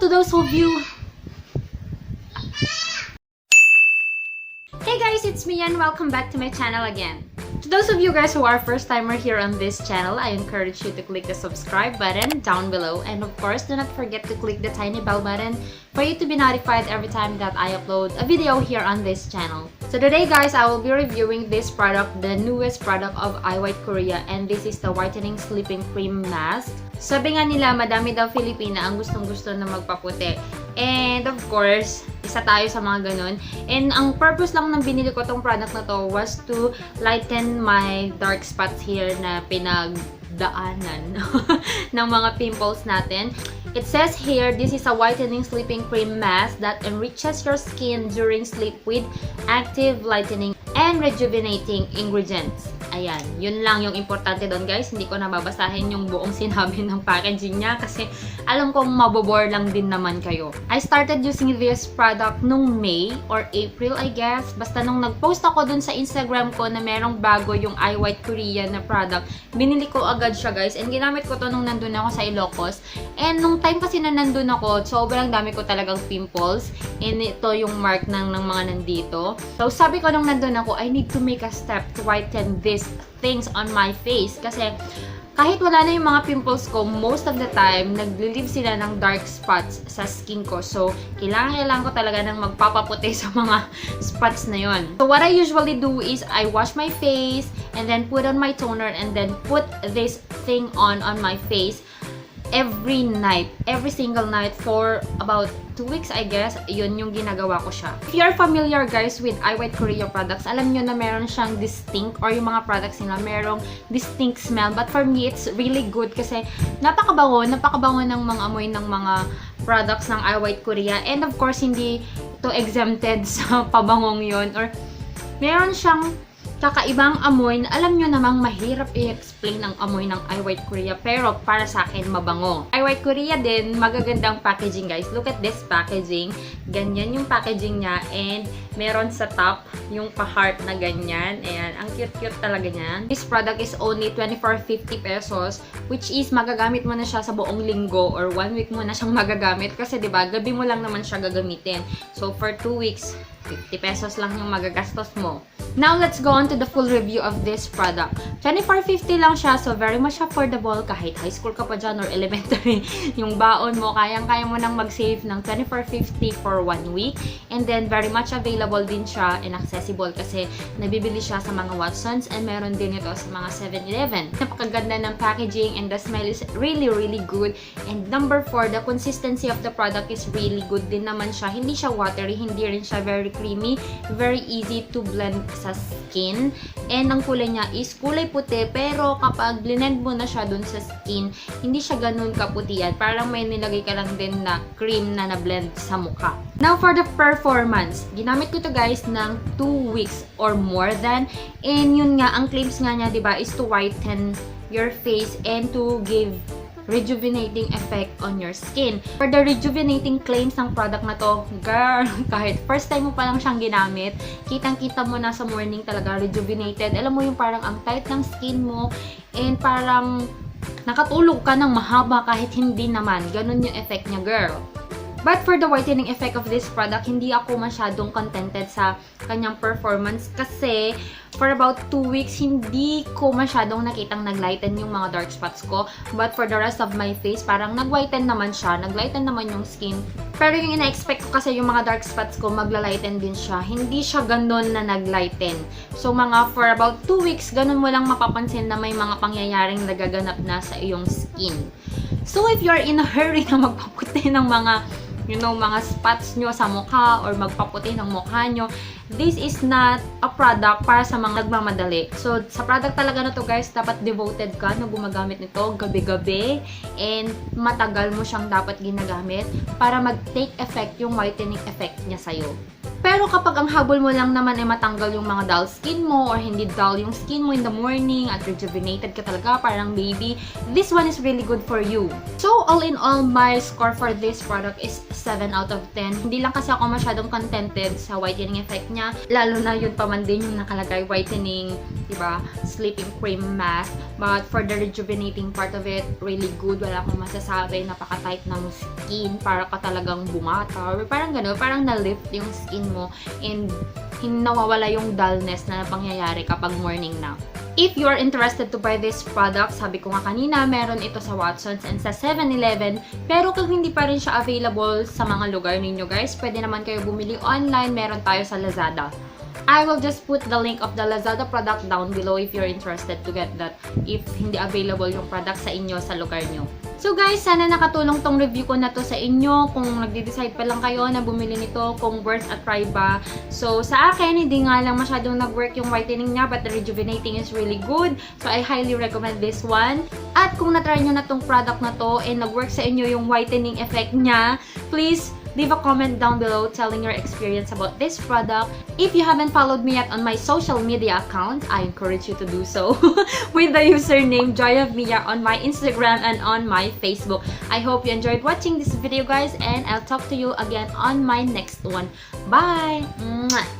To those of you... Hey guys, it's me and welcome back to my channel again. To those of you guys who are first timer here on this channel, I encourage you to click the subscribe button down below, and of course, do not forget to click the tiny bell button for you to be notified every time that I upload a video here on this channel. So today guys, I will be reviewing this product, the newest product of Iwhite Korea, and this is the Whitening Sleeping Cream Mask. Sabi nga nila, madami daw Filipina ang gustong-gusto na magpaputi. And of course, isa tayo sa mga ganun. And ang purpose lang ng binili ko tong product na to was to lighten my dark spots here na pinagdaanan ng mga pimples natin. It says here, this is a whitening sleeping cream mask that enriches your skin during sleep with active lightening and rejuvenating ingredients. Ayan, yun lang yung importante doon guys. Hindi ko nababasahin yung buong sinabi ng packaging niya kasi alam kong mabobore lang din naman kayo. I started using this product nung May or April I guess. Basta nung nag-post ako dun sa Instagram ko na merong bago yung Iwhite Korea na product, binili ko agad siya guys. And ginamit ko to nung nandun ako sa Ilocos. And nung time kasi na nandun ako, sobrang dami ko talagang pimples. And ito yung mark ng mga nandito. So sabi ko nung nandun ako, I need to make a step to whiten these things on my face kasi kahit wala na yung mga pimples ko, most of the time, nagli-leave sila ng dark spots sa skin ko. So, kailangan ko talaga ng magpapaputi sa mga spots na yon. So, what I usually do is, I wash my face, and then put on my toner, and then put this thing on my face every night. Every single night for about 2 weeks, I guess. Yun yung ginagawa ko siya. If you're familiar, guys, with Iwhite Korea products, alam nyo na meron siyang distinct, or yung mga products nila, merong distinct smell. But for me, it's really good kasi napakabango ng mga amoy ng mga products ng Iwhite Korea. And of course, hindi to exempted sa pabangong yun. Or meron siyang kakaibang amoy na alam nyo namang mahirap i-explain ang amoy ng Iwhite Korea, pero para sa akin mabango. Iwhite Korea din, magagandang packaging guys. Look at this packaging. Ganyan yung packaging niya, and meron sa top yung pa-heart na ganyan. Ayan, ang cute-cute talaga niyan. This product is only 24.50 pesos, which is magagamit mo na siya sa buong linggo or 1 week mo na siyang magagamit kasi 'di ba, gabi mo lang naman siya gagamitin. So for 2 weeks, 50 pesos lang yung magagastos mo. Now, let's go on to the full review of this product. 24.50 lang siya, so very much affordable. Kahit high school ka pa dyan or elementary, yung baon mo, kayang-kaya mo nang mag-save ng 24.50 for 1 week. And then, very much available din siya and accessible kasi nabibili siya sa mga Watsons and meron din ito sa mga 7-Eleven. Napakaganda ng packaging and the smell is really, really good. And number 4, the consistency of the product is really good din naman siya. Hindi siya watery, hindi rin siya very creamy, very easy to blend sa skin. And ang kulay niya is kulay puti, pero kapag blend mo na siya dun sa skin, hindi siya ganun kaputian. Parang may nilagay ka lang din na cream na na-blend sa mukha. Now for the performance, ginamit ko to guys ng 2 weeks or more than. And yun nga, ang claims nga niya, diba, is to whiten your face and to give rejuvenating effect on your skin. For the rejuvenating claims ng product na to, girl, kahit first time mo pa lang siyang ginamit, kitang-kita mo na sa morning talaga rejuvenated. Alam mo yung parang ang tight ng skin mo and parang nakatulog ka ng mahaba kahit hindi naman. Ganun yung effect niya, girl. But for the whitening effect of this product, hindi ako masyadong contented sa kanyang performance kasi for about 2 weeks, hindi ko masyadong nakitang naglighten yung mga dark spots ko. But for the rest of my face, parang nag-whiten naman siya, naglighten naman yung skin. Pero yung ina-expect ko kasi yung mga dark spots ko, maglalighten din siya. Hindi siya ganun na naglighten. So mga for about 2 weeks, ganun mo lang mapapansin na may mga pangyayaring nagaganap na sa iyong skin. So if you're in a hurry na magpaputi ng mga mga spots nyo sa mukha or magpaputi ng mukha nyo, this is not a product para sa mga nagmamadali. So, sa product talaga na to guys, dapat devoted ka na gumagamit nito gabi-gabi and matagal mo siyang dapat ginagamit para mag-take effect yung whitening effect niya sa'yo. Pero kapag ang habol mo lang naman ay matanggal yung mga dull skin mo or hindi dull yung skin mo in the morning at rejuvenated ka talaga, parang baby, this one is really good for you. So, all in all, my score for this product is 7 out of 10. Hindi lang kasi ako masyadong contented sa whitening effect niya, lalo na yun pa man din yung nakalagay whitening, diba, sleeping cream mask. But for the rejuvenating part of it, really good. Wala akong masasabi, napaka-tight ng skin, para ka talagang bumata, or parang gano'n, parang na-lift yung skin mo and nawawala yung dullness na pangyayari kapag morning na. If you are interested to buy this product, sabi ko nga kanina, meron ito sa Watsons and sa 7-Eleven. Pero kung hindi pa rin siya available sa mga lugar ninyo guys, pwede naman kayo bumili online. Meron tayo sa Lazada. I will just put the link of the Lazada product down below if you're interested to get that if hindi available yung product sa inyo sa lugar nyo. So guys, sana nakatulong tong review ko na to sa inyo. Kung nagde-decide pa lang kayo na bumili nito, kung worth a try ba. So sa akin, hindi nga lang masyadong nag-work yung whitening niya, but the rejuvenating is really good. So I highly recommend this one. At kung na-try nyo na tong product na to and nag-work sa inyo yung whitening effect niya, please leave a comment down below telling your experience about this product. If you haven't followed me yet on my social media account, I encourage you to do so with the username JoyOfMia on my Instagram and on my Facebook. I hope you enjoyed watching this video guys, and I'll talk to you again on my next one. Bye! Mwah!